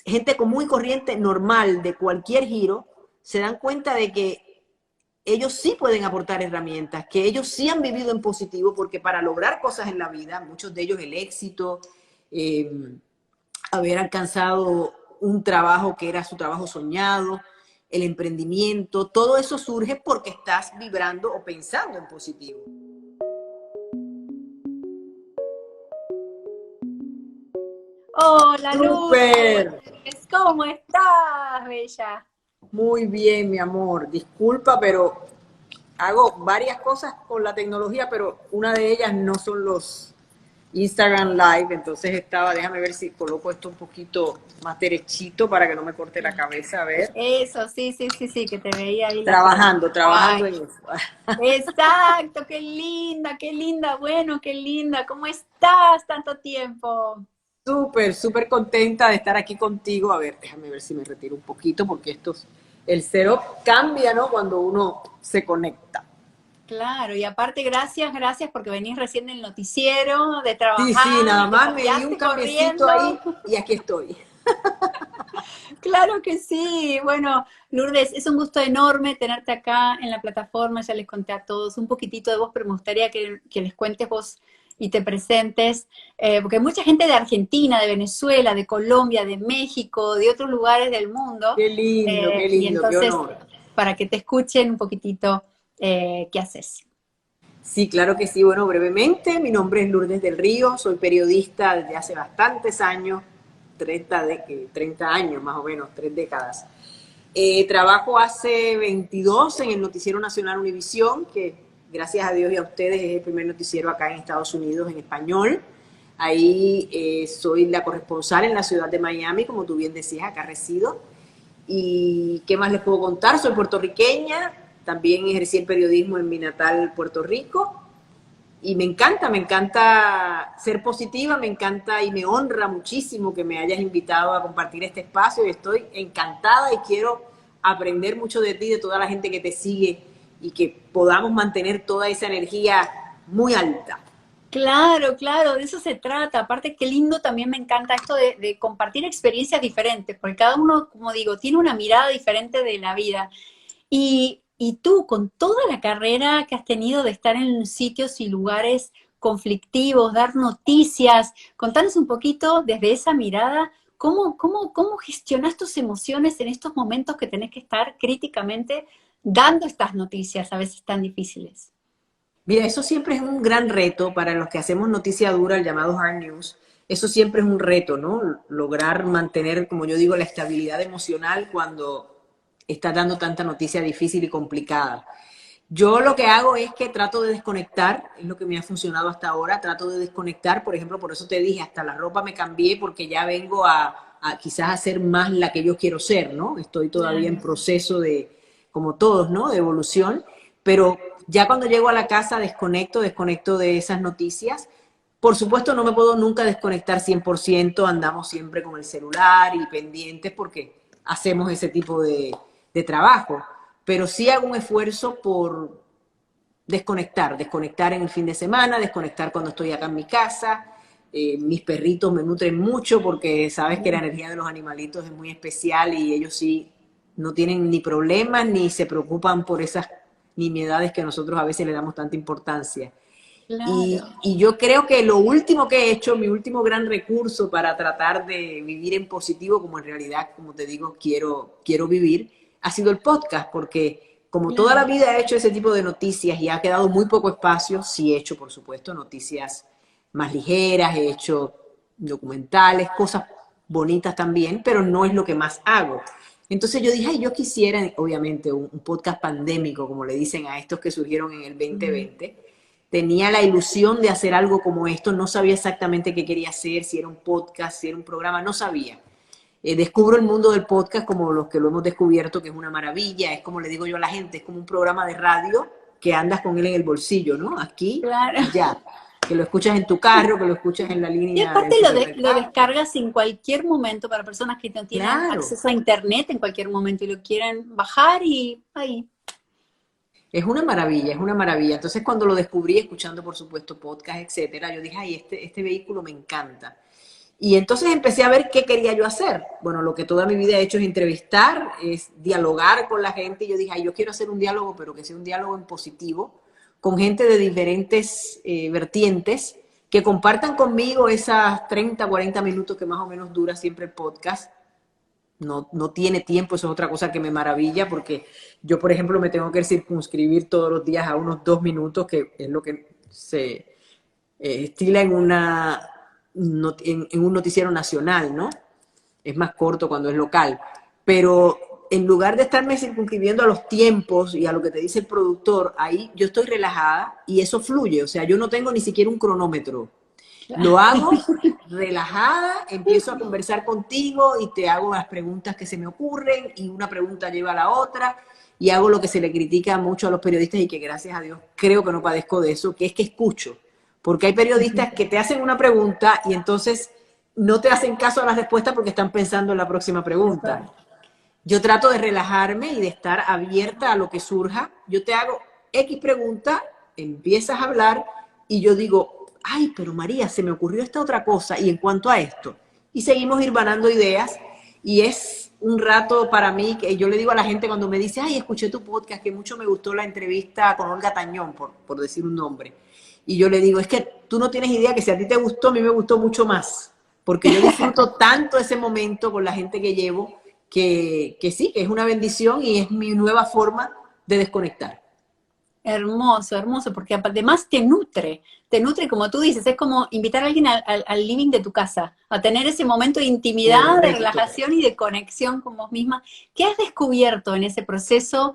gente común y corriente, normal, de cualquier giro, se dan cuenta de que ellos sí pueden aportar herramientas, que ellos sí han vivido en positivo, porque para lograr cosas en la vida, muchos de ellos el éxito, eh, haber alcanzado un trabajo que era su trabajo soñado, el emprendimiento, todo eso surge porque estás vibrando o pensando en positivo. Hola, ¡Súper! Lourdes, ¿cómo estás, bella? Muy bien, mi amor. Disculpa, pero hago varias cosas con la tecnología, pero una de ellas no son los Instagram Live, entonces déjame ver si coloco esto un poquito más derechito para que no me corte la cabeza, a ver. Eso, sí, sí, sí, sí, que te veía ahí la colita. Trabajando Ay, en eso. exacto, qué linda, qué linda, bueno, qué linda, ¿cómo estás tanto tiempo? Súper, súper contenta de estar aquí contigo. A ver, déjame ver si me retiro un poquito porque el setup cambia, ¿no? Cuando uno se conecta. Claro, y aparte, gracias, gracias porque venís recién del noticiero, de Sí, sí, trabajar nada y te más me di un copiaste cambiecito corriendo. ahí y aquí estoy. Claro que sí. Bueno, Lourdes, es un gusto enorme tenerte acá en la plataforma. Ya les conté a todos un poquitito de vos, pero me gustaría que les cuentes vos y te presentes, porque hay mucha gente de Argentina, de Venezuela, de Colombia, de México, de otros lugares del mundo, Qué y lindo, qué entonces honor. para que te escuchen un poquitito qué haces. Sí, claro que sí. Bueno, brevemente, mi nombre es Lourdes del Río, soy periodista desde hace bastantes años, 30 años más o menos, 3 décadas. Trabajo hace 22 en el Noticiero Nacional Univisión, que gracias a Dios y a ustedes es el primer noticiero acá en Estados Unidos en español. Ahí soy la corresponsal en la ciudad de Miami, como tú bien decías, acá resido. ¿Y qué más les puedo contar? Soy puertorriqueña, también ejercí el periodismo en mi natal Puerto Rico y me encanta ser positiva, me encanta y me honra muchísimo que me hayas invitado a compartir este espacio y estoy encantada y quiero aprender mucho de ti, de toda la gente que te sigue y que podamos mantener toda esa energía muy alta. Claro, claro, de eso se trata. Aparte, qué lindo también me encanta esto de compartir experiencias diferentes, porque cada uno, como digo, tiene una mirada diferente de la vida. Y tú, con toda la carrera que has tenido de estar en sitios y lugares conflictivos, dar noticias, contanos un poquito desde esa mirada, ¿cómo gestionas tus emociones en estos momentos que tenés que estar críticamente dando estas noticias a veces tan difíciles? Mira, eso siempre es un gran reto para los que hacemos noticia dura, el llamado hard news. Eso siempre es un reto, ¿no? Lograr mantener, como yo digo, la estabilidad emocional cuando estás dando tanta noticia difícil y complicada. Yo lo que hago es que trato de desconectar, es lo que me ha funcionado hasta ahora, trato de desconectar, por ejemplo, por eso te dije, hasta la ropa me cambié porque ya vengo a quizás a ser más la que yo quiero ser, ¿no? Estoy todavía en Claro. proceso de, como todos, ¿no? De evolución, pero ya cuando llego a la casa desconecto de esas noticias. Por supuesto, no me puedo nunca desconectar 100%, andamos siempre con el celular y pendientes porque hacemos ese tipo de trabajo, pero sí hago un esfuerzo por desconectar en el fin de semana, desconectar cuando estoy acá en mi casa. Mis perritos me nutren mucho porque sabes que la energía de los animalitos es muy especial y ellos sí no tienen ni problemas ni se preocupan por esas nimiedades que nosotros a veces le damos tanta importancia. Claro. Y yo creo que lo último que he hecho, mi último gran recurso para tratar de vivir en positivo, como en realidad, como te digo, quiero vivir, ha sido el podcast, porque como toda la Claro. vida he hecho ese tipo de noticias y ha quedado muy poco espacio, sí he hecho, por supuesto, noticias más ligeras, he hecho documentales, cosas bonitas también, pero no es lo que más hago. Entonces yo dije, ay, yo quisiera, obviamente, un podcast pandémico, como le dicen a estos que surgieron en el Mm. 2020. Tenía la ilusión de hacer algo como esto, no sabía exactamente qué quería hacer, si era un podcast, si era un programa, no sabía. Descubro el mundo del podcast como los que lo hemos descubierto, que es una maravilla, es como le digo yo a la gente, es como un programa de radio que andas con él en el bolsillo, ¿no? Aquí, Claro. allá, que lo escuchas en tu carro, que lo escuchas en la Y línea del aparte lo supermercado. descargas en cualquier momento para personas que no tienen Claro, acceso a internet en cualquier momento y lo quieren bajar y ahí. es una maravilla, es una maravilla. Entonces cuando lo descubrí, escuchando por supuesto podcast, etcétera, yo dije, ay, este vehículo me encanta. Y entonces empecé a ver qué quería yo hacer. Bueno, lo que toda mi vida he hecho es entrevistar, es dialogar con la gente. Y yo dije, ay, yo quiero hacer un diálogo, pero que sea un diálogo en positivo, con gente de diferentes vertientes, que compartan conmigo esas 30, 40 minutos que más o menos dura siempre el podcast. No tiene tiempo, eso es otra cosa que me maravilla, porque yo, por ejemplo, me tengo que circunscribir todos los días a unos 2 minutos, que es lo que se estila en un noticiero nacional, ¿no? Es más corto cuando es local. Pero en lugar de estarme circunscribiendo a los tiempos y a lo que te dice el productor, ahí yo estoy relajada y eso fluye. O sea, yo no tengo ni siquiera un cronómetro. Lo hago relajada, empiezo a conversar contigo y te hago las preguntas que se me ocurren y una pregunta lleva a la otra y hago lo que se le critica mucho a los periodistas y que gracias a Dios creo que no padezco de eso, que es que escucho. Porque hay periodistas que te hacen una pregunta y entonces no te hacen caso a la respuesta porque están pensando en la próxima pregunta. Yo trato de relajarme y de estar abierta a lo que surja. Yo te hago X pregunta, empiezas a hablar y yo digo, ay, pero María, se me ocurrió esta otra cosa y en cuanto a esto. Y seguimos hirmanando ideas y es un rato para mí que yo le digo a la gente cuando me dice, ay, escuché tu podcast, que mucho me gustó la entrevista con Olga Tañón, por decir un nombre. Y yo le digo, es que tú no tienes idea que si a ti te gustó, a mí me gustó mucho más. Porque yo disfruto tanto ese momento con la gente que llevo, que sí, que es una bendición y es mi nueva forma de desconectar. Hermoso, hermoso, porque además te nutre como tú dices, es como invitar a alguien al living de tu casa, a tener ese momento de intimidad, de relajación y de conexión con vos misma. ¿Qué has descubierto en ese proceso,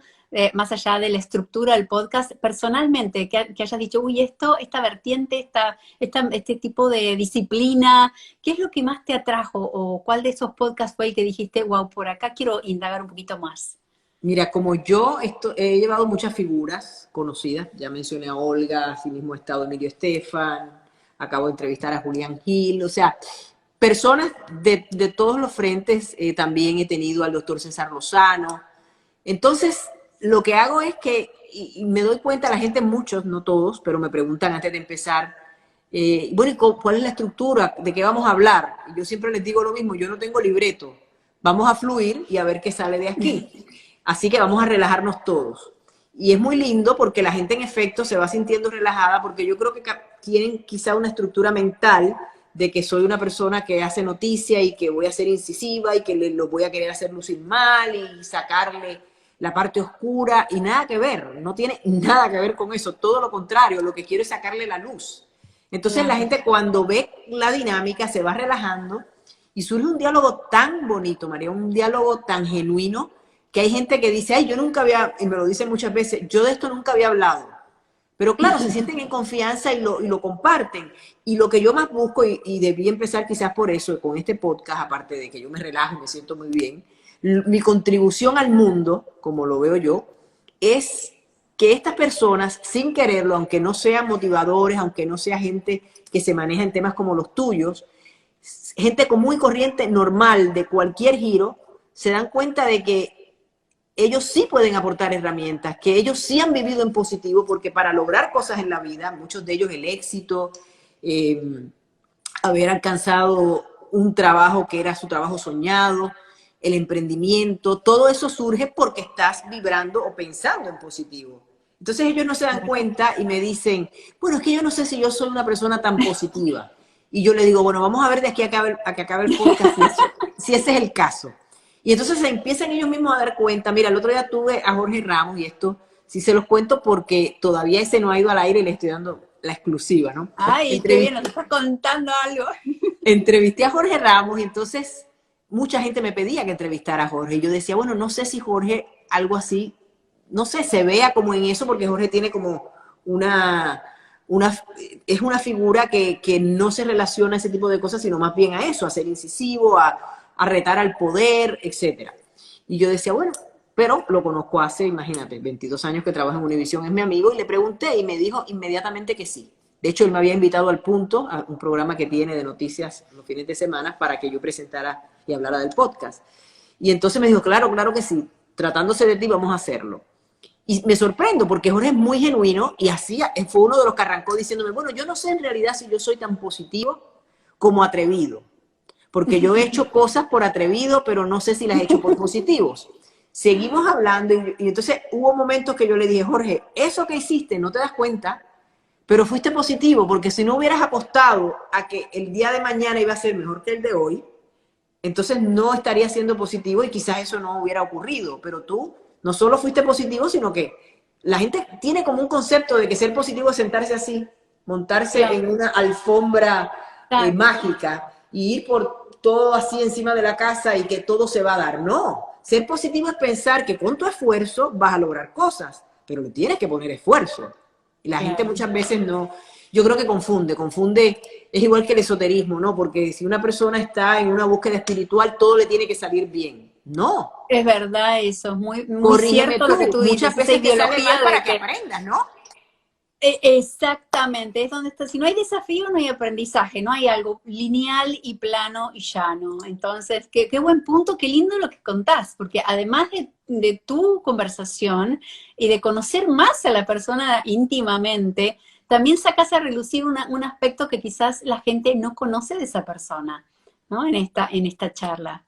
más allá de la estructura del podcast, personalmente, que hayas dicho, uy, esta vertiente, este tipo de disciplina, ¿qué es lo que más te atrajo o cuál de esos podcasts fue el que dijiste, wow, por acá quiero indagar un poquito más? Mira, como yo he llevado muchas figuras conocidas, ya mencioné a Olga, asimismo he estado Emilio Estefan, acabo de entrevistar a Julián Gil, o sea, personas de todos los frentes, también he tenido al doctor César Lozano. Entonces, lo que hago es que, y me doy cuenta, la gente, muchos, no todos, pero me preguntan antes de empezar, bueno, ¿y cuál es la estructura? ¿De qué vamos a hablar? Y yo siempre les digo lo mismo, yo no tengo libreto, vamos a fluir y a ver qué sale de aquí. Así que vamos a relajarnos todos. Y es muy lindo porque la gente en efecto se va sintiendo relajada porque yo creo que tienen quizá una estructura mental de que soy una persona que hace noticia y que voy a ser incisiva y que lo voy a querer hacer lucir mal y sacarle la parte oscura y nada que ver, no tiene nada que ver con eso, todo lo contrario, lo que quiero es sacarle la luz. Entonces la gente cuando ve la dinámica se va relajando y surge un diálogo tan bonito, María, un diálogo tan genuino, que hay gente que dice, ay, yo nunca había, y me lo dicen muchas veces, yo de esto nunca había hablado. Pero claro, se sienten en confianza y lo comparten. Y lo que yo más busco, y debí empezar quizás por eso, con este podcast, aparte de que yo me relajo y me siento muy bien, mi contribución al mundo, como lo veo yo, es que estas personas, sin quererlo, aunque no sean motivadores, aunque no sea gente que se maneja en temas como los tuyos, gente común y corriente, normal, de cualquier giro, se dan cuenta de que ellos sí pueden aportar herramientas, que ellos sí han vivido en positivo, porque para lograr cosas en la vida, muchos de ellos el éxito, haber alcanzado un trabajo que era su trabajo soñado, el emprendimiento, todo eso surge porque estás vibrando o pensando en positivo. Entonces ellos no se dan cuenta y me dicen, bueno, es que yo no sé si yo soy una persona tan positiva. Y yo le digo, bueno, vamos a ver de aquí a que acabe el podcast si ese es el caso. Y entonces se empiezan ellos mismos a dar cuenta. Mira, el otro día tuve a Jorge Ramos, y esto sí se los cuento porque todavía ese no ha ido al aire y le estoy dando la exclusiva, ¿no? Ay, qué bien, nos estás contando algo. Entrevisté a Jorge Ramos y entonces mucha gente me pedía que entrevistara a Jorge. Y yo decía, bueno, no sé si Jorge, algo así, no sé, se vea como en eso, porque Jorge tiene como es una figura que no se relaciona a ese tipo de cosas, sino más bien a eso, a ser incisivo, a retar al poder, etcétera. Y yo decía, bueno, pero lo conozco hace, imagínate, 22 años que trabaja en Univisión, es mi amigo, y le pregunté y me dijo inmediatamente que sí. De hecho, él me había invitado al Punto, a un programa que tiene de noticias los fines de semana, para que yo presentara y hablara del podcast. Y entonces me dijo, claro, claro que sí, tratándose de ti vamos a hacerlo. Y me sorprendo porque Jorge es muy genuino y fue uno de los que arrancó diciéndome, bueno, yo no sé en realidad si yo soy tan positivo como atrevido. porque yo he hecho cosas por atrevido, pero no sé si las he hecho por positivos. Seguimos hablando y entonces hubo momentos que yo le dije, Jorge, eso que hiciste no te das cuenta, pero fuiste positivo, porque si no hubieras apostado a que el día de mañana iba a ser mejor que el de hoy, entonces no estaría siendo positivo y quizás eso no hubiera ocurrido. Pero tú no solo fuiste positivo, sino que la gente tiene como un concepto de que ser positivo es sentarse así, montarse en una alfombra mágica y ir por todo así encima de la casa y que todo se va a dar. No, ser positivo es pensar que con tu esfuerzo vas a lograr cosas, pero le tienes que poner esfuerzo. Y la gente muchas veces no, yo creo que confunde, es igual que el esoterismo, ¿no? Porque si una persona está en una búsqueda espiritual, todo le tiene que salir bien. No. Es verdad eso, es muy Corrígeme cierto tú, lo que tú dices. muchas veces te sale mal para que aprendas, ¿no? Exactamente, es donde está. Si no hay desafío, no hay aprendizaje, no hay algo lineal y plano y llano. Entonces, qué buen punto, qué lindo lo que contás, porque además de tu conversación y de conocer más a la persona íntimamente, también sacás a relucir un aspecto que quizás la gente no conoce de esa persona, ¿no? En esta charla.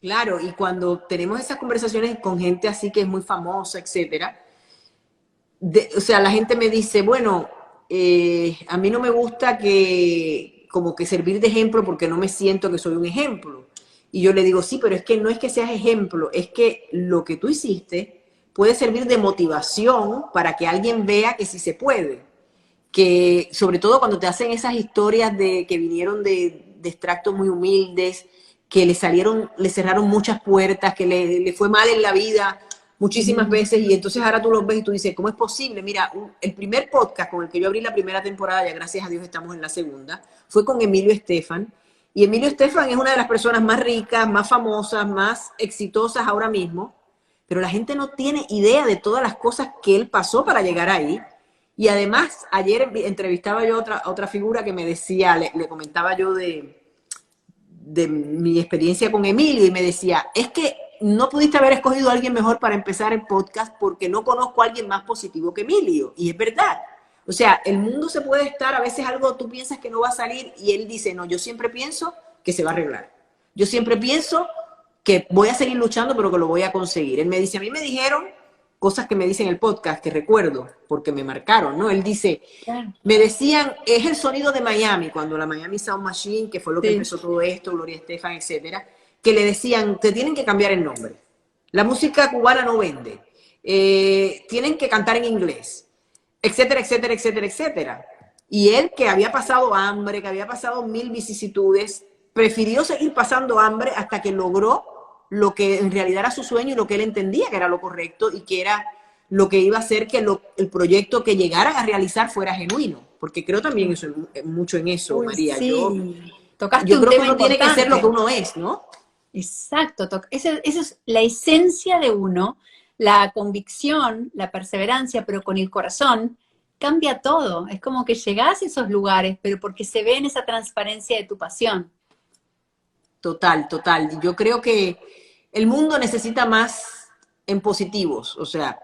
Claro, y cuando tenemos esas conversaciones con gente así que es muy famosa, etcétera, o sea, la gente me dice, bueno, a mí no me gusta como que servir de ejemplo porque no me siento que soy un ejemplo. Y yo le digo, sí, pero es que no es que seas ejemplo, es que lo que tú hiciste puede servir de motivación para que alguien vea que sí se puede. Que sobre todo cuando te hacen esas historias que vinieron de extractos muy humildes, que le cerraron muchas puertas, que le fue mal en la vida muchísimas veces, y entonces ahora tú los ves y tú dices, ¿cómo es posible? Mira, el primer podcast con el que yo abrí la primera temporada, ya gracias a Dios estamos en la segunda, fue con Emilio Estefan, y Emilio Estefan es una de las personas más ricas, más famosas, más exitosas ahora mismo, pero la gente no tiene idea de todas las cosas que él pasó para llegar ahí. Y además, ayer entrevistaba yo a otra figura que me decía, le comentaba yo de mi experiencia con Emilio, y me decía, es que no pudiste haber escogido a alguien mejor para empezar el podcast porque no conozco a alguien más positivo que Emilio. Y es verdad. O sea, el mundo se puede estar, a veces algo tú piensas que no va a salir y él dice, no, yo siempre pienso que se va a arreglar. Yo siempre pienso que voy a seguir luchando, pero que lo voy a conseguir. Él me dice, a mí me dijeron cosas que me dicen en el podcast, que recuerdo, porque me marcaron, ¿no? Él dice, me decían, es el sonido de Miami, cuando la Miami Sound Machine, que fue lo que empezó todo esto, Gloria Estefan, etcétera, que le decían, te tienen que cambiar el nombre. La música cubana no vende. Tienen que cantar en inglés, etcétera, etcétera, etcétera, etcétera. Y él, que había pasado hambre, que había pasado 1000 vicisitudes, prefirió seguir pasando hambre hasta que logró lo que en realidad era su sueño y lo que él entendía que era lo correcto y que era lo que iba a hacer que el proyecto que llegaran a realizar fuera genuino. Porque creo también mucho en eso, María. Sí. Yo creo que uno tiene que ser lo que uno es, ¿no? Exacto. Esa es la esencia de uno, la convicción, la perseverancia, pero con el corazón, cambia todo. Es como que llegás a esos lugares, pero porque se ve en esa transparencia de tu pasión. Total, total. Yo creo que el mundo necesita más en positivos, o sea,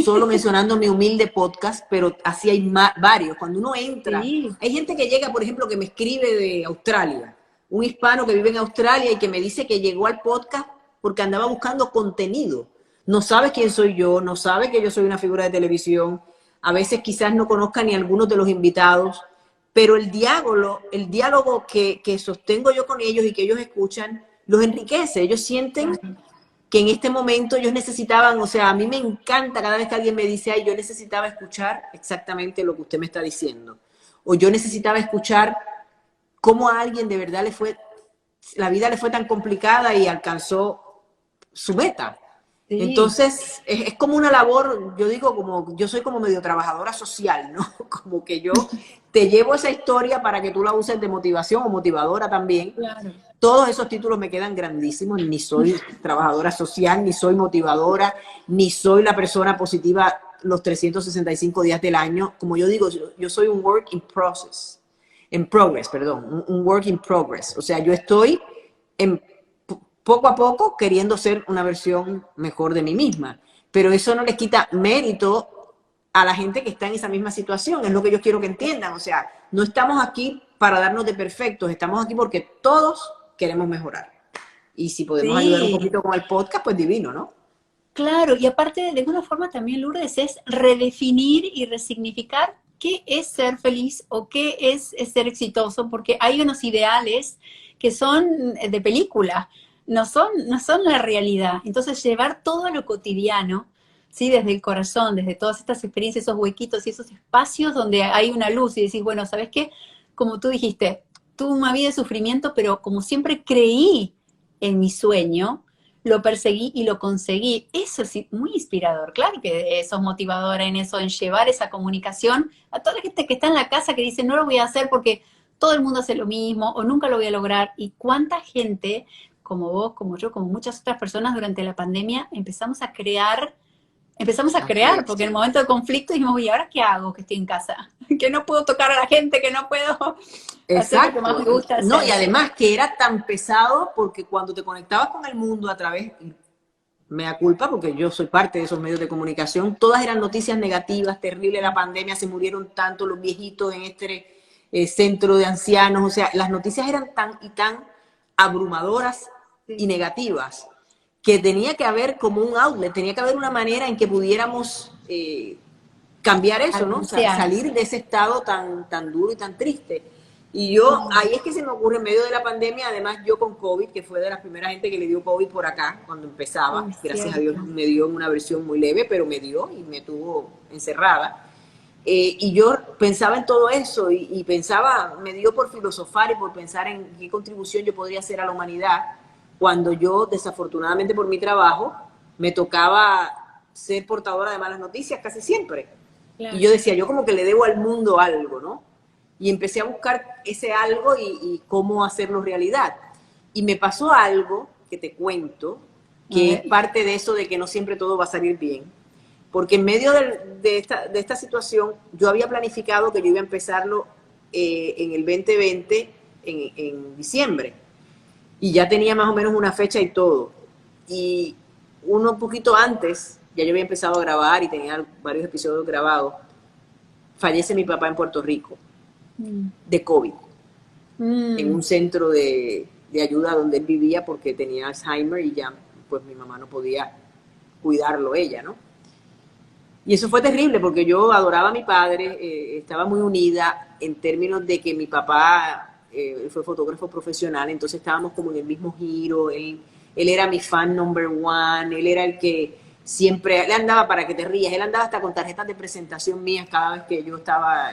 solo mencionando mi humilde podcast, pero así hay varios. Cuando uno entra, hay gente que llega, por ejemplo, que me escribe de Australia, un hispano que vive en Australia y que me dice que llegó al podcast porque andaba buscando contenido. No sabe quién soy yo, no sabe que yo soy una figura de televisión, a veces quizás no conozca ni algunos de los invitados, pero el diálogo que sostengo yo con ellos y que ellos escuchan, los enriquece. Ellos sienten que en este momento ellos necesitaban, o sea, a mí me encanta cada vez que alguien me dice, ay, yo necesitaba escuchar exactamente lo que usted me está diciendo. O yo necesitaba escuchar cómo a alguien de verdad la vida le fue tan complicada y alcanzó su meta. Sí. Entonces, es como una labor, yo digo, yo soy como medio trabajadora social, ¿no? Como que yo te llevo esa historia para que tú la uses de motivación o motivadora también. Claro. Todos esos títulos me quedan grandísimos, ni soy trabajadora social, ni soy motivadora, ni soy la persona positiva los 365 días del año. Como yo digo, yo soy un work in progress, un work in progress. O sea, yo estoy poco a poco queriendo ser una versión mejor de mí misma. Pero eso no les quita mérito a la gente que está en esa misma situación. Es lo que yo quiero que entiendan. O sea, no estamos aquí para darnos de perfectos. Estamos aquí porque todos queremos mejorar. Y si podemos ayudar un Sí, poquito con el podcast, pues divino, ¿no? claro, y aparte de alguna forma también, Lourdes, es redefinir y resignificar qué es ser feliz o qué es ser exitoso, porque hay unos ideales que son de película, no son la realidad. Entonces, llevar todo a lo cotidiano, ¿sí? Desde el corazón, desde todas estas experiencias, esos huequitos y esos espacios donde hay una luz y decís, bueno, ¿sabes qué? Como tú dijiste, tuve una vida de sufrimiento, pero como siempre creí en mi sueño, lo perseguí y lo conseguí. Eso es muy inspirador. Claro que sos motivadora en eso, en llevar esa comunicación a toda la gente que está en la casa que dice, no lo voy a hacer porque todo el mundo hace lo mismo o nunca lo voy a lograr. Y cuánta gente, como vos, como yo, como muchas otras personas durante la pandemia, Así porque en es. el momento de conflicto dijimos, ¿y ahora qué hago que estoy en casa? Que no puedo tocar a la gente, que no puedo hacer lo que más Exacto. me gusta No, y hacer. además que era tan pesado porque cuando te conectabas con el mundo a través, me da culpa porque yo soy parte de esos medios de comunicación, todas eran noticias negativas, terrible la pandemia, se murieron tanto los viejitos en este centro de ancianos, o sea, las noticias eran tan y tan abrumadoras y Sí. negativas que tenía que haber como un outlet, tenía que haber una manera en que pudiéramos cambiar eso, ¿no? O sea, Anunciar. salir de ese estado tan duro y tan triste. Y yo, ahí es que se me ocurre en medio de la pandemia, además yo con COVID, que fue de las primeras gente que le dio COVID por acá, cuando empezaba, Uy, gracias a Dios cierto. me dio en una versión muy leve, pero me dio y me tuvo encerrada. Y yo pensaba en todo eso y pensaba, me dio por filosofar y por pensar en qué contribución yo podría hacer a la humanidad cuando yo, desafortunadamente por mi trabajo, me tocaba ser portadora de malas noticias casi siempre. Y Claro. yo decía, yo como que le debo al mundo algo, ¿no? Y empecé a buscar ese algo y cómo hacerlo realidad. Y me pasó algo que te cuento, A que es ver. parte de eso de que no siempre todo va a salir bien. Porque en medio de esta situación, yo había planificado que yo iba a empezarlo en el 2020, en diciembre. Y ya tenía más o menos una fecha y todo. Y un poquito antes, ya yo había empezado a grabar y tenía varios episodios grabados, fallece mi papá en Puerto Rico, Mm. de COVID, en Mm. un centro de ayuda donde él vivía porque tenía Alzheimer y ya pues mi mamá no podía cuidarlo ella, ¿no? Y eso fue terrible porque yo adoraba a mi padre, estaba muy unida en términos de que mi papá fue fotógrafo profesional, entonces estábamos como en el mismo giro, él era mi fan number one, él era el que siempre, él andaba para que te rías, él andaba hasta con tarjetas de presentación mías cada vez que yo estaba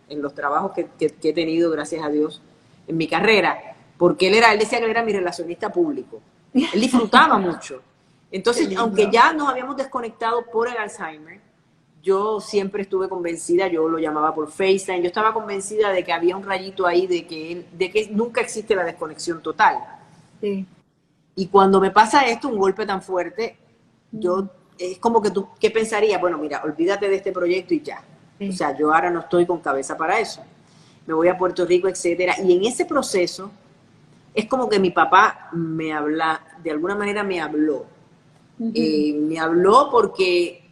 en los trabajos que he tenido, gracias a Dios, en mi carrera, porque él decía que él era mi relacionista público, él disfrutaba mucho. Qué Entonces, aunque lindo. ya nos habíamos desconectado por el Alzheimer, yo siempre estuve convencida, yo lo llamaba por FaceTime, yo estaba convencida de que había un rayito ahí de que nunca existe la desconexión total. Sí. Y cuando me pasa esto, un golpe tan fuerte, Mm. yo es como que tú, ¿qué pensarías? Bueno, mira, olvídate de este proyecto y ya. O Sí. sea, yo ahora no estoy con cabeza para eso. Me voy a Puerto Rico, etcétera. Y en ese proceso es como que mi papá me habla, de alguna manera me habló. Ujú. Me habló porque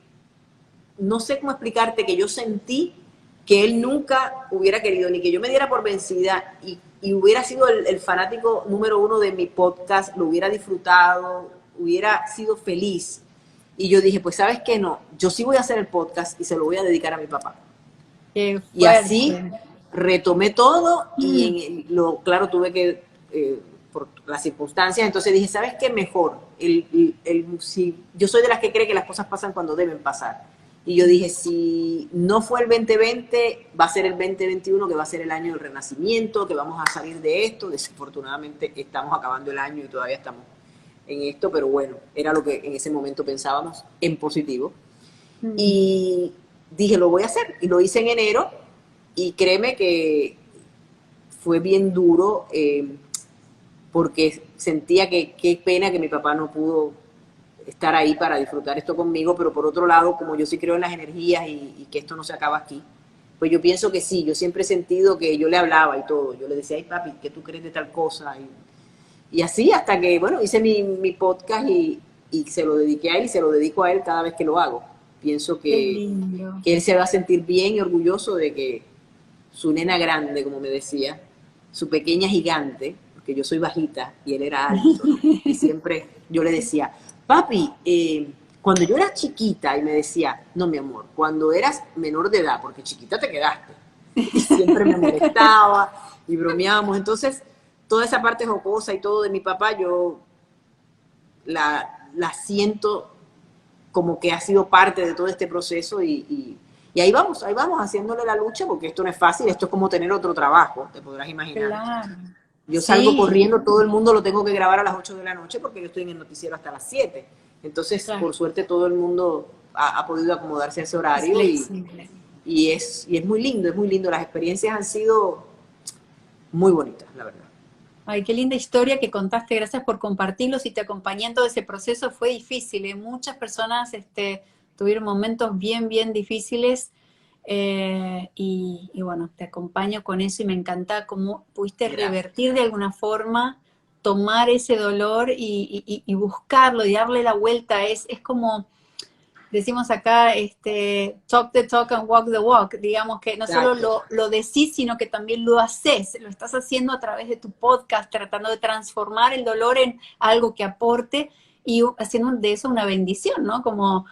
no sé cómo explicarte que yo sentí que él nunca hubiera querido ni que yo me diera por vencida y hubiera sido el fanático número uno de mi podcast, lo hubiera disfrutado, hubiera sido feliz. Y yo dije, pues sabes qué, no, yo sí voy a hacer el podcast y se lo voy a dedicar a mi papá. Qué Y así fuerte. retomé todo Mm. y claro, tuve que, por las circunstancias, entonces dije, ¿sabes qué? Mejor. Si, yo soy de las que cree que las cosas pasan cuando deben pasar. Y yo dije, si no fue el 2020, va a ser el 2021, que va a ser el año del renacimiento, que vamos a salir de esto. Desafortunadamente estamos acabando el año y todavía estamos en esto, pero bueno, era lo que en ese momento pensábamos en positivo. Mm. Y dije, lo voy a hacer. Y lo hice en enero y créeme que fue bien duro porque sentía que qué pena que mi papá no pudo estar ahí para disfrutar esto conmigo, pero por otro lado, como yo sí creo en las energías y que esto no se acaba aquí, pues yo pienso que sí, yo siempre he sentido que yo le hablaba y todo, yo le decía, ay papi, ¿qué tú crees de tal cosa? Y así hasta que, bueno, hice mi podcast y se lo dediqué a él y se lo dedico a él cada vez que lo hago. Pienso Qué lindo. que él se va a sentir bien y orgulloso de que su nena grande, como me decía, su pequeña gigante, porque yo soy bajita y él era alto, ¿no? Y siempre yo le decía, papi, cuando yo era chiquita, y me decía, no, mi amor, cuando eras menor de edad, porque chiquita te quedaste. Y siempre me molestaba y bromeábamos. Entonces, toda esa parte jocosa y todo de mi papá, yo la siento como que ha sido parte de todo este proceso y ahí vamos haciéndole la lucha, porque esto no es fácil, esto es como tener otro trabajo, te podrás imaginar. Claro. Yo salgo Sí, corriendo, todo el mundo lo tengo que grabar a las 8 de la noche porque yo estoy en el noticiero hasta las 7. Entonces, claro. por suerte, todo el mundo ha podido acomodarse a ese Es horario flexible. y es muy lindo, es muy lindo. Las experiencias han sido muy bonitas, la verdad. Ay, qué linda historia que contaste, gracias por compartirlos y te acompañé en todo ese proceso, fue difícil, ¿eh? Muchas personas tuvieron momentos bien, bien difíciles y bueno, te acompaño con eso y me encanta cómo pudiste Gracias. revertir de alguna forma, tomar ese dolor y buscarlo y darle la vuelta, es como decimos acá, talk the talk and walk the walk, digamos que no solo Exacto. lo decís, sino que también lo haces, lo estás haciendo a través de tu podcast, tratando de transformar el dolor en algo que aporte y haciendo de eso una bendición, ¿no? Como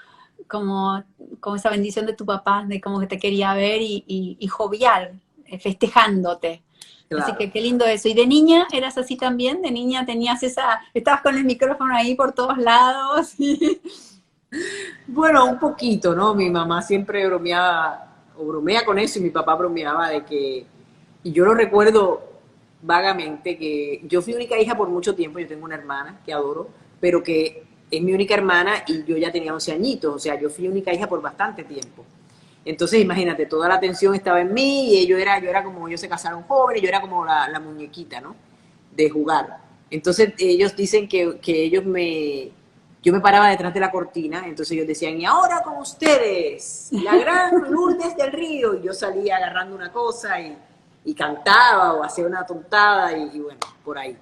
esa bendición de tu papá, de cómo que te quería ver y jovial, festejándote. Así Claro. que qué lindo eso. ¿Y de niña eras así también? ¿De niña tenías estabas con el micrófono ahí por todos lados? Bueno, un poquito, ¿no? Mi mamá siempre bromeaba, o bromea con eso, y mi papá bromeaba de que, y yo lo recuerdo vagamente, que yo fui única hija por mucho tiempo, yo tengo una hermana que adoro, pero que es mi única hermana y yo ya tenía 11 añitos, o sea, yo fui única hija por bastante tiempo. Entonces, imagínate, toda la atención estaba en mí y yo era como, ellos se casaron jóvenes, yo era como la muñequita, ¿no? De jugar. Entonces, ellos dicen que yo me paraba detrás de la cortina, entonces ellos decían, y ahora con ustedes, la gran Lourdes del Río, y yo salía agarrando una cosa y cantaba o hacía una tontada y bueno, por ahí.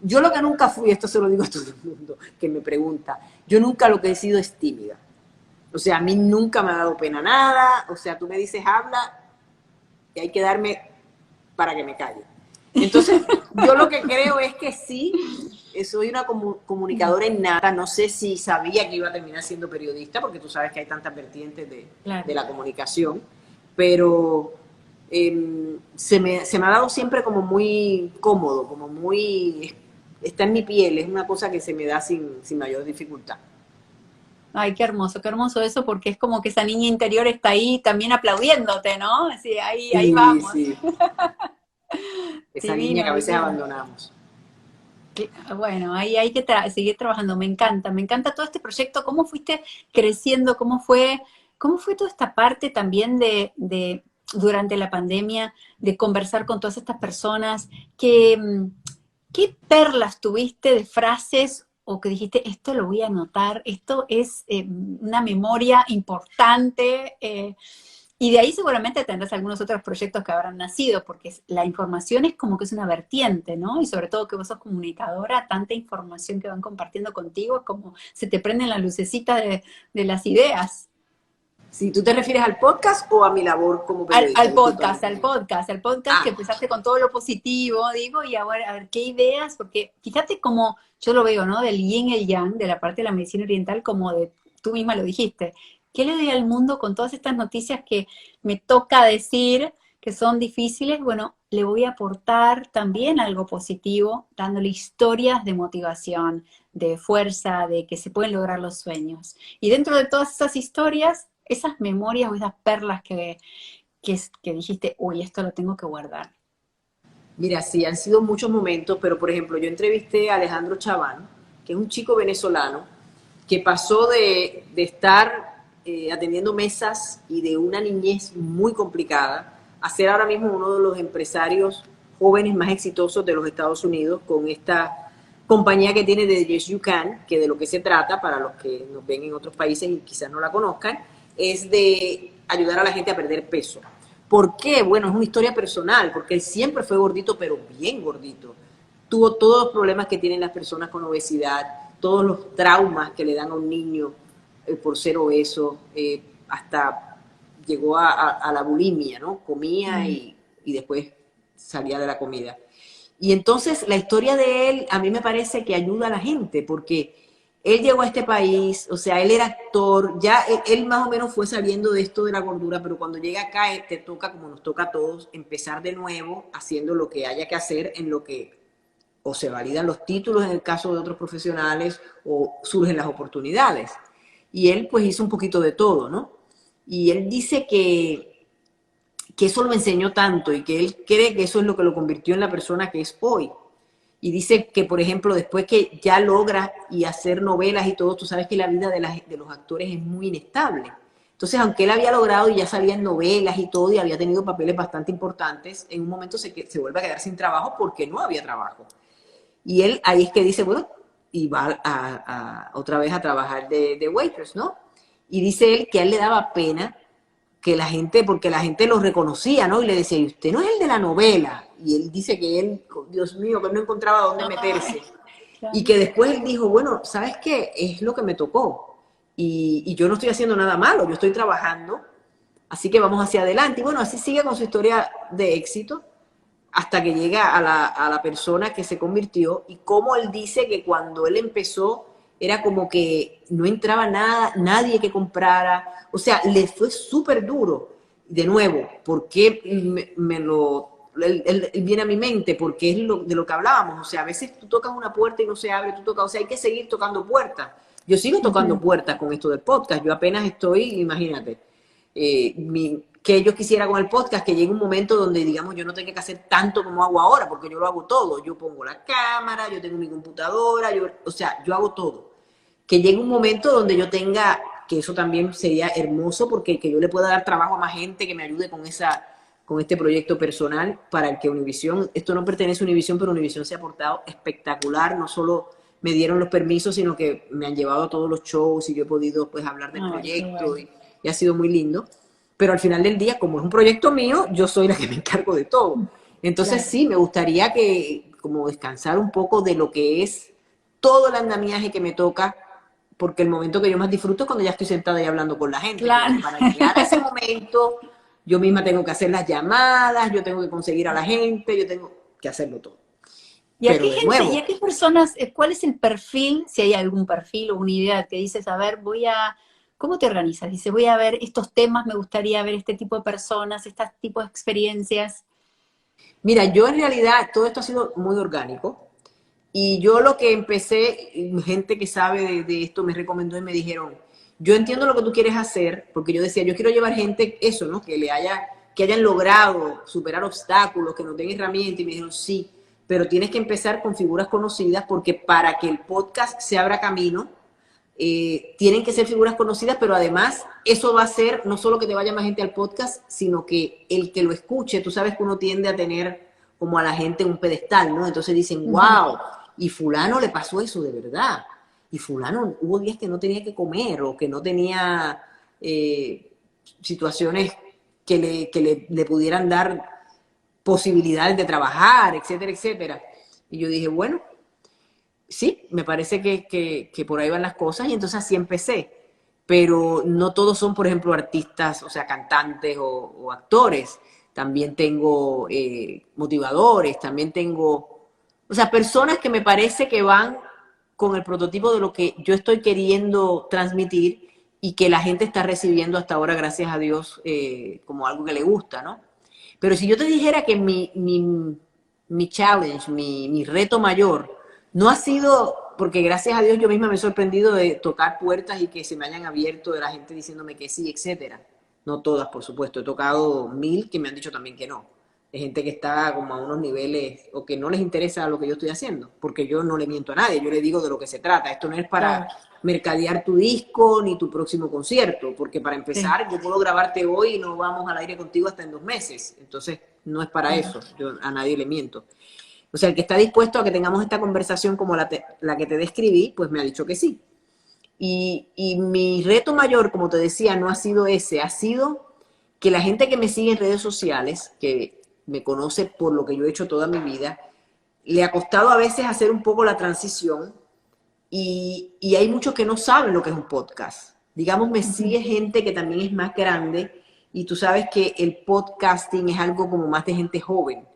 Yo lo que nunca fui, esto se lo digo a todo el mundo que me pregunta, yo nunca lo que he sido es tímida. O sea, a mí nunca me ha dado pena nada, o sea, tú me dices habla y hay que darme para que me calle. Entonces, yo lo que creo es que sí, soy una comunicadora innata, no sé si sabía que iba a terminar siendo periodista, porque tú sabes que hay tantas vertientes Claro. de la comunicación, pero se me ha dado siempre como muy cómodo, como muy, está en mi piel, es una cosa que se me da sin mayor dificultad. Ay, qué hermoso eso, porque es como que esa niña interior está ahí también aplaudiéndote, ¿no? Sí, ahí Sí, vamos. sí, esa niña Divino, que a veces divino. abandonamos. Bueno, ahí hay que seguir trabajando. Me encanta todo este proyecto. ¿Cómo fuiste creciendo? Cómo fue toda esta parte también de durante la pandemia, de conversar con todas estas personas? ¿Qué perlas tuviste de frases o que dijiste, esto lo voy a anotar, esto es una memoria importante? Y de ahí seguramente tendrás algunos otros proyectos que habrán nacido, porque la información es como que es una vertiente, ¿no? Y sobre todo que vos sos comunicadora, tanta información que van compartiendo contigo, es como se te prenden las lucecitas de las ideas. Si tú te refieres al podcast o a mi labor como Al, periodista, al discúlpame. podcast, al podcast, al podcast que Ah, empezaste con todo lo positivo, digo, y ahora a ver qué ideas, porque fíjate cómo yo lo veo, ¿no? Del yin y el yang, de la parte de la medicina oriental, como de, tú misma lo dijiste, ¿qué le doy al mundo con todas estas noticias que me toca decir que son difíciles? Bueno, le voy a aportar también algo positivo, dándole historias de motivación, de fuerza, de que se pueden lograr los sueños. Y dentro de todas esas historias, esas memorias o esas perlas que dijiste, uy, esto lo tengo que guardar. mira, sí, han sido muchos momentos, pero por ejemplo, yo entrevisté a Alejandro Chaván, que es un chico venezolano, que pasó de estar atendiendo mesas y de una niñez muy complicada a ser ahora mismo uno de los empresarios jóvenes más exitosos de los Estados Unidos con esta compañía que tiene de Yes You Can, que de lo que se trata, para los que nos ven en otros países y quizás no la conozcan, es de ayudar a la gente a perder peso. ¿Por qué? Bueno, es una historia personal, porque él siempre fue gordito, pero bien gordito. Tuvo todos los problemas que tienen las personas con obesidad, todos los traumas que le dan a un niño por ser obeso, hasta llegó a la bulimia, ¿no? Comía y después salía de la comida. Y entonces la historia de él a mí me parece que ayuda a la gente, porque él llegó a este país, o sea, él era actor, ya él más o menos fue saliendo de esto de la gordura, pero cuando llega acá te toca, como nos toca a todos, empezar de nuevo haciendo lo que haya que hacer en lo que o se validan los títulos en el caso de otros profesionales o surgen las oportunidades. Y él pues hizo un poquito de todo, ¿no? Y él dice que eso lo enseñó tanto y que él cree que eso es lo que lo convirtió en la persona que es hoy. Y dice que, por ejemplo, después que ya logra y hacer novelas y todo, tú sabes que la vida de los actores es muy inestable. Entonces, aunque él había logrado y ya salía en novelas y todo y había tenido papeles bastante importantes, en un momento se vuelve a quedar sin trabajo porque no había trabajo. Y él ahí es que dice, bueno, y va otra vez a trabajar de waitress, ¿no? Y dice él que a él le daba pena que la gente, porque la gente lo reconocía, ¿no? Y le decía, ¿y usted no es el de la novela? Y él dice que él, Dios mío, que no encontraba dónde meterse. Y que después él dijo, bueno, ¿sabes qué? Es lo que me tocó. Y yo no estoy haciendo nada malo, yo estoy trabajando, así que vamos hacia adelante. Y bueno, así sigue con su historia de éxito hasta que llega a la persona que se convirtió. Y como él dice que cuando él empezó era como que no entraba nada, nadie que comprara, o sea, le fue súper duro. De nuevo, ¿por qué él viene a mi mente? Porque es de lo que hablábamos, o sea, a veces tú tocas una puerta y no se abre, tú tocas, o sea, hay que seguir tocando puertas. Yo sigo tocando puertas con esto del podcast, yo apenas estoy, imagínate, que yo quisiera con el podcast, que llegue un momento donde, digamos, yo no tenga que hacer tanto como hago ahora, porque yo lo hago todo. Yo pongo la cámara, yo tengo mi computadora, o sea, yo hago todo. Que llegue un momento donde yo tenga, que eso también sería hermoso, porque que yo le pueda dar trabajo a más gente que me ayude con este proyecto personal, para el que Univision, esto no pertenece a Univision, pero Univision se ha portado espectacular, no solo me dieron los permisos, sino que me han llevado a todos los shows y yo he podido pues hablar del proyecto y ha sido muy lindo. Pero al final del día, como es un proyecto mío, yo soy la que me encargo de todo. Entonces sí, me gustaría que como descansar un poco de lo que es todo el andamiaje que me toca, porque el momento que yo más disfruto es cuando ya estoy sentada y hablando con la gente. Claro. Para llegar a ese momento, yo misma tengo que hacer las llamadas, yo tengo que conseguir a la gente, yo tengo que hacerlo todo. ¿Y a Pero qué de gente, nuevo, y a qué personas, cuál es el perfil, si hay algún perfil o una idea que dices, a ver, ¿cómo te organizas? Dice, voy a ver estos temas, me gustaría ver este tipo de personas, este tipo de experiencias. mira, yo en realidad todo esto ha sido muy orgánico. Y yo lo que empecé, gente que sabe de esto me recomendó y me dijeron, yo entiendo lo que tú quieres hacer, porque yo decía, yo quiero llevar gente, eso, ¿no? Que hayan logrado superar obstáculos, que no tengan herramientas, y me dijeron, sí, pero tienes que empezar con figuras conocidas, porque para que el podcast se abra camino, tienen que ser figuras conocidas, pero además eso va a ser no solo que te vaya más gente al podcast, sino que el que lo escuche, tú sabes que uno tiende a tener como a la gente en un pedestal, ¿no? Entonces dicen, wow, y fulano le pasó eso de verdad. Y fulano hubo días que no tenía que comer o que no tenía situaciones que le pudieran dar posibilidades de trabajar, etcétera, etcétera. Y yo dije, bueno, sí, me parece que por ahí van las cosas y entonces así empecé. Pero no todos son, por ejemplo, artistas, o sea, cantantes o actores. También tengo motivadores, también tengo, o sea, personas que me parece que van con el prototipo de lo que yo estoy queriendo transmitir y que la gente está recibiendo hasta ahora, gracias a Dios, como algo que le gusta, ¿no? Pero si yo te dijera que mi challenge, mi reto mayor, no ha sido, porque gracias a Dios yo misma me he sorprendido de tocar puertas y que se me hayan abierto, de la gente diciéndome que sí, etcétera. No todas, por supuesto. He tocado 1000 que me han dicho también que no. De gente que está como a unos niveles o que no les interesa lo que yo estoy haciendo, porque yo no le miento a nadie, yo le digo de lo que se trata. Esto no es para mercadear tu disco ni tu próximo concierto, porque para empezar yo puedo grabarte hoy y no vamos al aire contigo hasta en 2 meses. Entonces no es para eso, yo a nadie le miento. O sea, el que está dispuesto a que tengamos esta conversación como la que te describí, pues me ha dicho que sí. Y mi reto mayor, como te decía, no ha sido ese, ha sido que la gente que me sigue en redes sociales, que me conoce por lo que yo he hecho toda mi vida, le ha costado a veces hacer un poco la transición y hay muchos que no saben lo que es un podcast. Digamos, me sigue gente que también es más grande y tú sabes que el podcasting es algo como más de gente joven.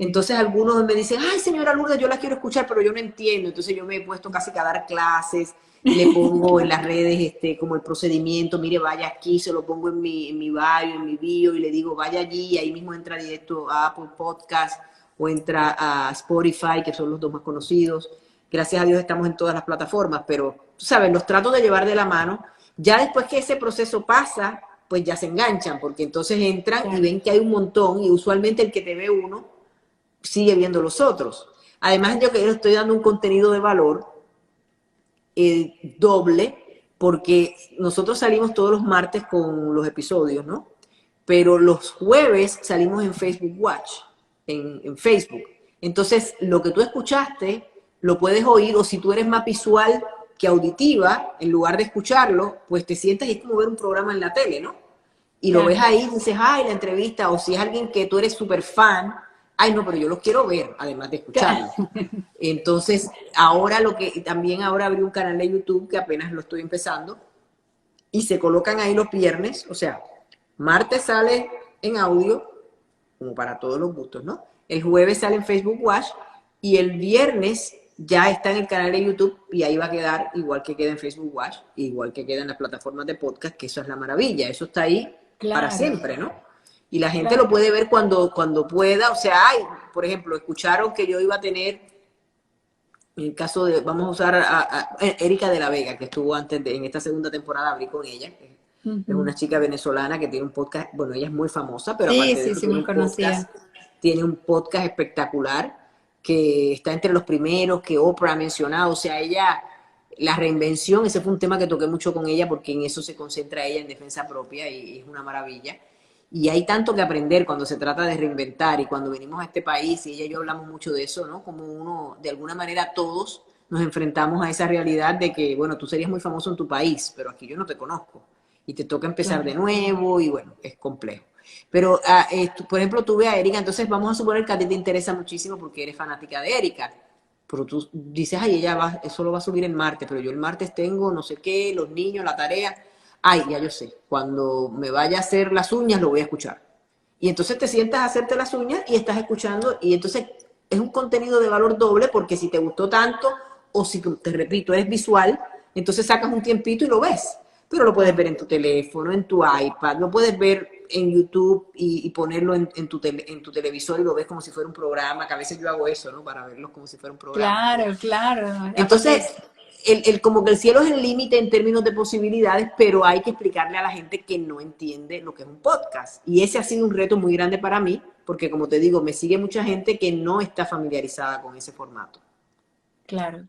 Entonces algunos me dicen, ay, señora Lourdes, yo la quiero escuchar, pero yo no entiendo. Entonces yo me he puesto casi que a dar clases y le pongo en las redes como el procedimiento, mire, vaya aquí, se lo pongo en mi bio, en mi bio, y le digo, vaya allí, y ahí mismo entra directo a Apple Podcast o entra a Spotify, que son los dos más conocidos. Gracias a Dios estamos en todas las plataformas, pero, tú sabes, los trato de llevar de la mano. Ya después que ese proceso pasa, pues ya se enganchan, porque entonces entran y ven que hay un montón, y usualmente el que te ve uno sigue viendo los otros. Además, yo que estoy dando un contenido de valor doble, porque nosotros salimos todos los martes con los episodios, ¿no? Pero los jueves salimos en Facebook Watch, en Facebook. Entonces, lo que tú escuchaste, lo puedes oír, o si tú eres más visual que auditiva, en lugar de escucharlo, pues te sientas y es como ver un programa en la tele, ¿no? Y lo ves ahí y dices, ay, la entrevista, o si es alguien que tú eres súper fan, ay, no, pero yo los quiero ver, además de escucharlos. Entonces, ahora abrí un canal de YouTube que apenas lo estoy empezando, y se colocan ahí los viernes, o sea, martes sale en audio, como para todos los gustos, ¿no? El jueves sale en Facebook Watch, y el viernes ya está en el canal de YouTube, y ahí va a quedar igual que queda en Facebook Watch, igual que queda en las plataformas de podcast, que eso es la maravilla, eso está ahí para siempre, ¿no? Y la gente lo puede ver cuando pueda. O sea, por ejemplo, escucharon que yo iba a tener, en el caso de, vamos a usar a Erika de la Vega, que estuvo en esta segunda temporada, abrí con ella, que es una chica venezolana que tiene un podcast, bueno, ella es muy famosa, pero aparte de eso tiene un podcast espectacular, que está entre los primeros, que Oprah ha mencionado. O sea, la reinvención, ese fue un tema que toqué mucho con ella, porque en eso se concentra ella, en defensa propia, y es una maravilla. Y hay tanto que aprender cuando se trata de reinventar, y cuando venimos a este país, y ella y yo hablamos mucho de eso, ¿no? Como uno, de alguna manera todos nos enfrentamos a esa realidad de que, bueno, tú serías muy famoso en tu país, pero aquí yo no te conozco, y te toca empezar de nuevo, y bueno, es complejo. Pero, por ejemplo, tú ves a Erika, entonces vamos a suponer que a ti te interesa muchísimo porque eres fanática de Erika, pero tú dices, ay, eso lo va a subir el martes, pero yo el martes tengo no sé qué, los niños, la tarea. Ay, ya yo sé, cuando me vaya a hacer las uñas lo voy a escuchar. Y entonces te sientas a hacerte las uñas y estás escuchando, y entonces es un contenido de valor doble, porque si te gustó tanto, o si, te repito, eres visual, entonces sacas un tiempito y lo ves. Pero lo puedes ver en tu teléfono, en tu iPad, lo puedes ver en YouTube y ponerlo en tu televisor, y lo ves como si fuera un programa, que a veces yo hago eso, ¿no? Para verlo como si fuera un programa. Claro. Entonces, como que el cielo es el límite en términos de posibilidades, pero hay que explicarle a la gente que no entiende lo que es un podcast. Y ese ha sido un reto muy grande para mí, porque como te digo, me sigue mucha gente que no está familiarizada con ese formato. Claro.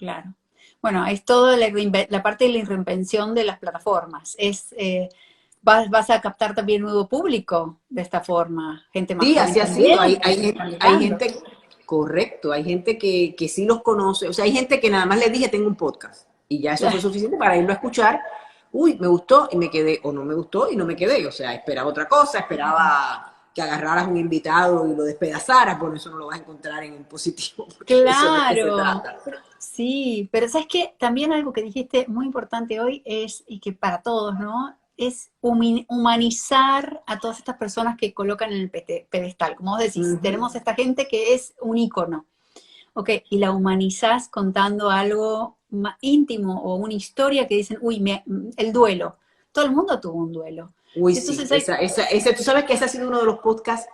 Bueno, es todo la parte de la reinvención de las plataformas. Vas a captar también nuevo público de esta forma, gente más Sí, joven así ha sido. también. Hay gente, correcto, hay gente que sí los conoce. O sea, hay gente que nada más le dije, tengo un podcast, y ya eso fue suficiente para irlo a escuchar. Uy, me gustó y me quedé, o no me gustó y no me quedé. O sea, esperaba otra cosa, esperaba que agarraras un invitado y lo despedazaras. Por eso no lo vas a encontrar en el positivo, porque eso es de qué se trata. Sí, pero sabes que también algo que dijiste muy importante hoy es, y que para todos, ¿no? Es humanizar a todas estas personas que colocan en el pedestal. Como vos decís, tenemos esta gente que es un ícono, ¿ok? Y la humanizás contando algo más íntimo, o una historia que dicen, uy, el duelo. Todo el mundo tuvo un duelo. Uy, entonces, sí, tú sabes que ese ha sido uno de los podcasts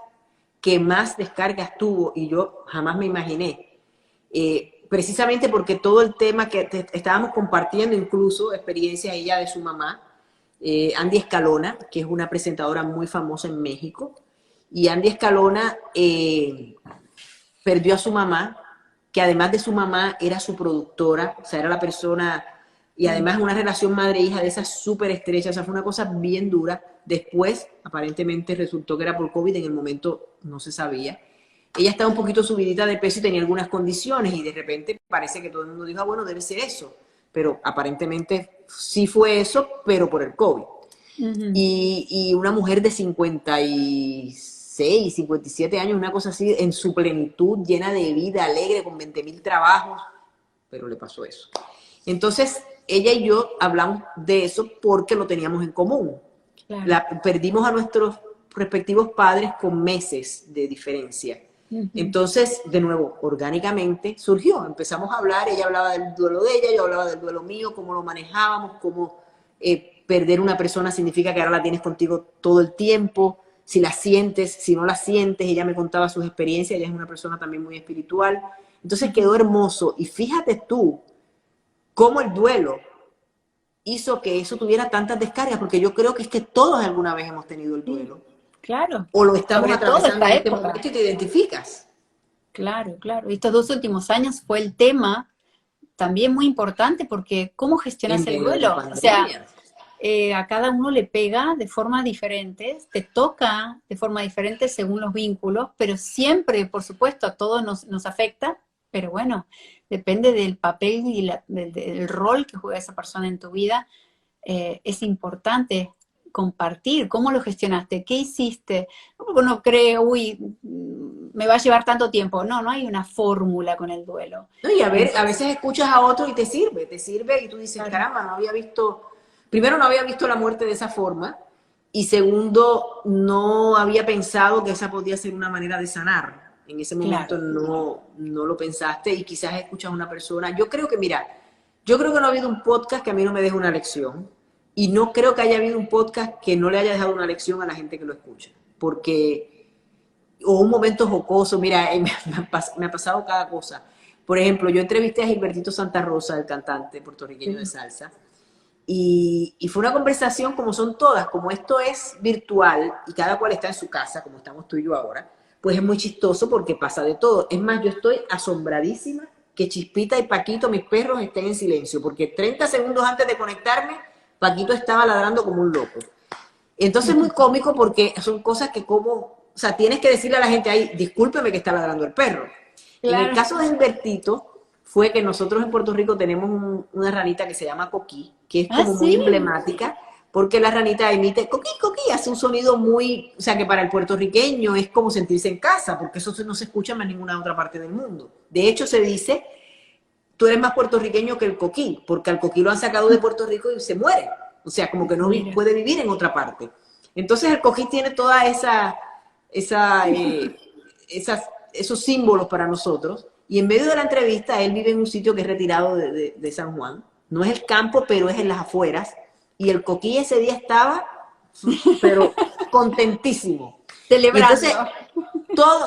que más descargas tuvo, y yo jamás me imaginé. Precisamente porque todo el tema que estábamos compartiendo, incluso experiencia ella de su mamá, Andy Escalona, que es una presentadora muy famosa en México, y Andy Escalona perdió a su mamá, que además de su mamá era su productora, o sea, era la persona, y además una relación madre-hija de esas súper estrechas. O sea, fue una cosa bien dura. Después, aparentemente, resultó que era por COVID, en el momento no se sabía. Ella estaba un poquito subidita de peso y tenía algunas condiciones, y de repente parece que todo el mundo dijo, bueno, debe ser eso. Pero aparentemente sí fue eso, pero por el COVID. Y una mujer de 56, 57 años, una cosa así, en su plenitud, llena de vida, alegre, con 20,000 trabajos, pero le pasó eso. Entonces, ella y yo hablamos de eso porque lo teníamos en común. Claro. Perdimos a nuestros respectivos padres con meses de diferencia. Entonces, de nuevo, orgánicamente surgió. Empezamos a hablar, ella hablaba del duelo de ella, yo hablaba del duelo mío, cómo lo manejábamos, cómo perder una persona significa que ahora la tienes contigo todo el tiempo, si la sientes, si no la sientes. Ella me contaba sus experiencias, ella es una persona también muy espiritual. Entonces quedó hermoso. Y fíjate tú cómo el duelo hizo que eso tuviera tantas descargas, porque yo creo que es que todos alguna vez hemos tenido el duelo. Claro. O lo estamos Sobre todo atravesando esta en este época. momento y te identificas. Claro, claro. Estos 2 últimos años fue el tema también muy importante porque ¿cómo En gestionas el medio de la duelo? O sea, pandemia. a cada uno le pega de forma diferente, te toca de forma diferente según los vínculos, pero siempre, por supuesto, a todos nos afecta, pero bueno, depende del papel y del rol que juega esa persona en tu vida. Es importante compartir cómo lo gestionaste, qué hiciste. Uno cree, uy, me va a llevar tanto tiempo. No, no hay una fórmula con el duelo. No, y a Entonces, veces escuchas a otro y te sirve y tú dices, claro, caramba, primero no había visto la muerte de esa forma, y segundo, no había pensado que esa podía ser una manera de sanar. En ese momento claro. no lo pensaste y quizás escuchas a una persona. Yo creo que, mira, yo creo que no ha habido un podcast que a mí no me deje una lección, y no creo que haya habido un podcast que no le haya dejado una lección a la gente que lo escucha, porque o un momento jocoso, mira, me ha pasado cada cosa. Por ejemplo, yo entrevisté a Gilbertito Santa Rosa, el cantante puertorriqueño de Sí. salsa, y fue una conversación como son todas, como esto es virtual y cada cual está en su casa, como estamos tú y yo ahora, pues es muy chistoso porque pasa de todo. Es más, yo estoy asombradísima que Chispita y Paquito, mis perros, estén en silencio, porque 30 segundos antes de conectarme, Paquito estaba ladrando como un loco. Entonces es muy cómico porque son cosas que o sea, tienes que decirle a la gente ahí, discúlpeme que está ladrando el perro. En el Claro. caso de Gilbertito, fue que nosotros en Puerto Rico tenemos una ranita que se llama coquí, que es Ah, como muy sí. emblemática, porque la ranita emite coquí, coquí, hace un sonido muy, o sea, que para el puertorriqueño es como sentirse en casa, porque eso no se escucha más en ninguna otra parte del mundo. De hecho, se dice, tú eres más puertorriqueño que el coquí, porque al coquí lo han sacado de Puerto Rico y se muere. O sea, como que no Mira. puede vivir en otra parte. Entonces el coquí tiene toda esa, esos símbolos para nosotros. Y en medio de la entrevista, él vive en un sitio que es retirado de San Juan. No es el campo, pero es en las afueras. Y el coquí ese día estaba, pero contentísimo. Y Celebrando. entonces,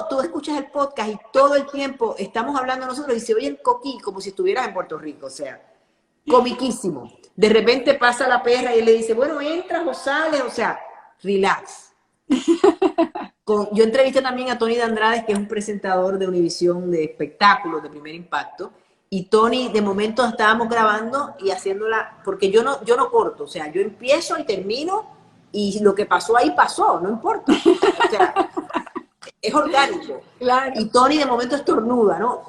tú escuchas el podcast y todo el tiempo estamos hablando nosotros y se oye el coquí como si estuvieras en Puerto Rico. O sea, comiquísimo. De repente pasa la perra y él le dice, bueno, entras o sales, o sea, relax. Yo entrevisté también a Tony de Andrade, que es un presentador de Univisión de espectáculos de Primer Impacto, y Tony, de momento estábamos grabando y haciéndola, porque yo no corto, o sea, yo empiezo y termino, y lo que pasó ahí pasó, no importa. O sea, es orgánico. Claro. Y Tony de momento estornuda, ¿no?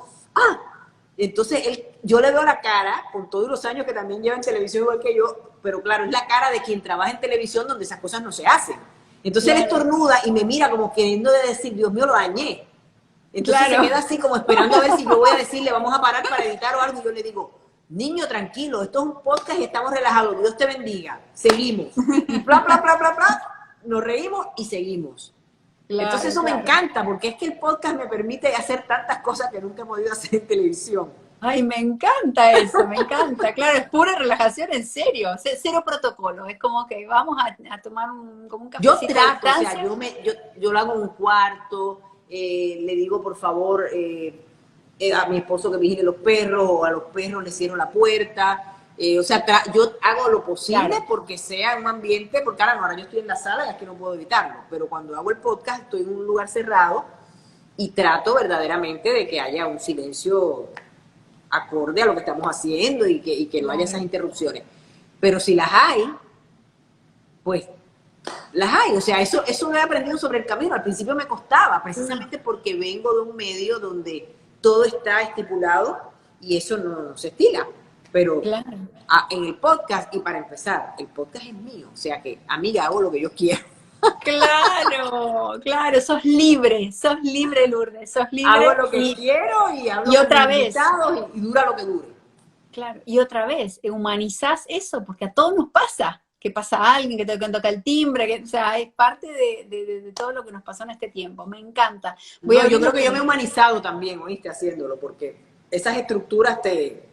Entonces yo le veo la cara, con todos los años que también lleva en televisión igual que yo, pero claro, es la cara de quien trabaja en televisión donde esas cosas no se hacen. Entonces él Claro. estornuda y me mira como queriendo decir, Dios mío, lo dañé. Entonces se Claro. queda así como esperando a ver si yo voy a decirle, vamos a parar para editar o algo, y yo le digo, niño, tranquilo, esto es un podcast y estamos relajados, Dios te bendiga, seguimos. Y bla, bla, bla, bla, bla, nos reímos y seguimos. Entonces Claro, eso me claro. encanta, porque es que el podcast me permite hacer tantas cosas que nunca he podido hacer en televisión. Ay, me encanta eso, me encanta. Claro, es pura relajación, en serio. Cero protocolo. Es como que vamos a tomar como un Yo cafecito a trato, o sea, distancia. yo lo hago en un cuarto, le digo por favor a mi esposo que vigile los perros, o a los perros le cierro la puerta. O sea, yo hago lo posible Claro. porque sea un ambiente, porque ahora yo estoy en la sala y es que no puedo evitarlo, pero cuando hago el podcast estoy en un lugar cerrado y trato verdaderamente de que haya un silencio acorde a lo que estamos haciendo y que no haya esas interrupciones. Pero si las hay, pues las hay. O sea, eso lo he aprendido sobre el camino. Al principio me costaba, precisamente porque vengo de un medio donde todo está estipulado y eso no se estila. Pero Claro. en el podcast, y para empezar, el podcast es mío. O sea que, amiga, hago lo que yo quiero. Claro, claro, sos libre, Lourdes, sos Hago libre lo que quiero y hablo y con otra mis vez, invitados y dura lo que dure. claro, y otra vez, humanizás eso, porque a todos nos pasa. que pasa alguien, que toca el timbre, o sea, es parte de todo lo que nos pasó en este tiempo. Me encanta. No, yo creo que yo me he humanizado también, ¿oíste? Haciéndolo, porque esas estructuras te...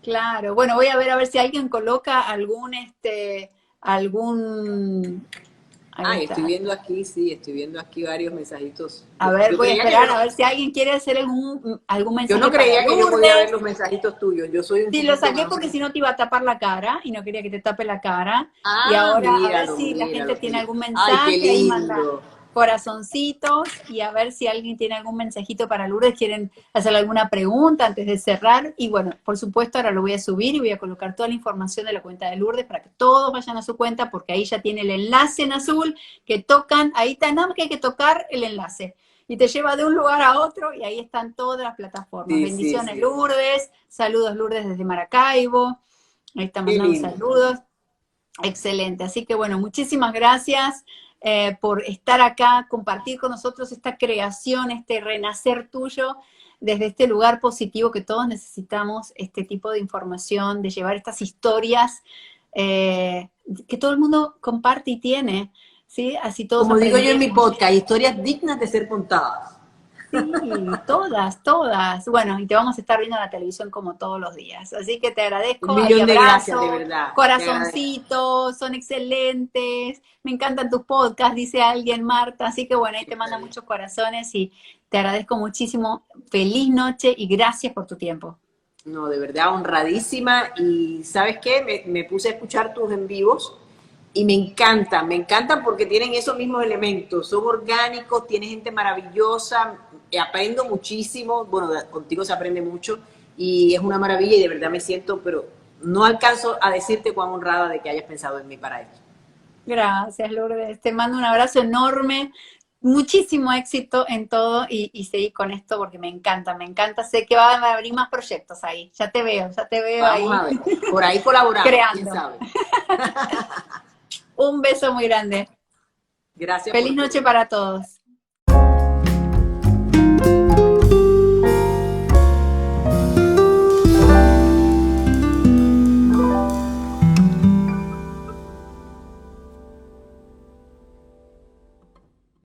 Claro, bueno, voy a ver si alguien coloca algún... Ahí Ay, está. estoy viendo aquí varios mensajitos. A ver, voy a creía que esperar a ver si alguien quiere hacer algún mensaje yo no para creía que yo podía ver Lourdes. los mensajitos tuyos. Yo soy un Sí, lo poquito saqué más... porque si no te iba a tapar la cara y no quería que te tape la cara. Y Ah, ahora a ver míralo, si la gente míralo. tiene algún Ay, qué mensaje, ahí manda lindo. corazoncitos y a ver si alguien tiene algún mensajito para Lourdes, quieren hacerle alguna pregunta antes de cerrar. Y bueno, por supuesto ahora lo voy a subir y voy a colocar toda la información de la cuenta de Lourdes para que todos vayan a su cuenta porque ahí ya tiene el enlace en azul que tocan, ahí está, nada más que hay que tocar el enlace. Y te lleva de un lugar a otro y ahí están todas las plataformas. Sí, sí, Bendiciones sí. Lourdes, saludos Lourdes desde Maracaibo, ahí está Qué mandando lindo. saludos. Excelente, así que bueno, muchísimas gracias por estar acá, compartir con nosotros esta creación, este renacer tuyo desde este lugar positivo que todos necesitamos, este tipo de información, de llevar estas historias que todo el mundo comparte y tiene, ¿sí? Así todos Como digo yo en mi aprendemos. podcast, historias dignas de ser contadas. Sí, todas, todas. Bueno, y te vamos a estar viendo en la televisión como todos los días. Así que te Un agradezco, ahí millón de gracias, de abrazo, verdad. Te agradezco. corazoncitos, son excelentes, me encantan tus podcasts, dice alguien, Marta. Así que bueno, ahí te manda muchos corazones y te agradezco muchísimo. Feliz noche y gracias por tu tiempo. No, de verdad, honradísima. Y ¿sabes qué? Me puse a escuchar tus en vivos y me encantan porque tienen esos mismos elementos. Son orgánicos, tiene gente maravillosa, aprendo muchísimo. Bueno, contigo se aprende mucho y es una maravilla y de verdad me siento, pero no alcanzo a decirte cuán honrada de que hayas pensado en mí para esto. Gracias, Lourdes. Te mando un abrazo enorme. Muchísimo éxito en todo y seguí con esto porque me encanta, me encanta. Sé que va a abrir más proyectos ahí. Ya te veo Vamos ahí a ver, por ahí colaboramos, quién creando. sabe. Un beso muy grande. Gracias Feliz por noche todo. para todos.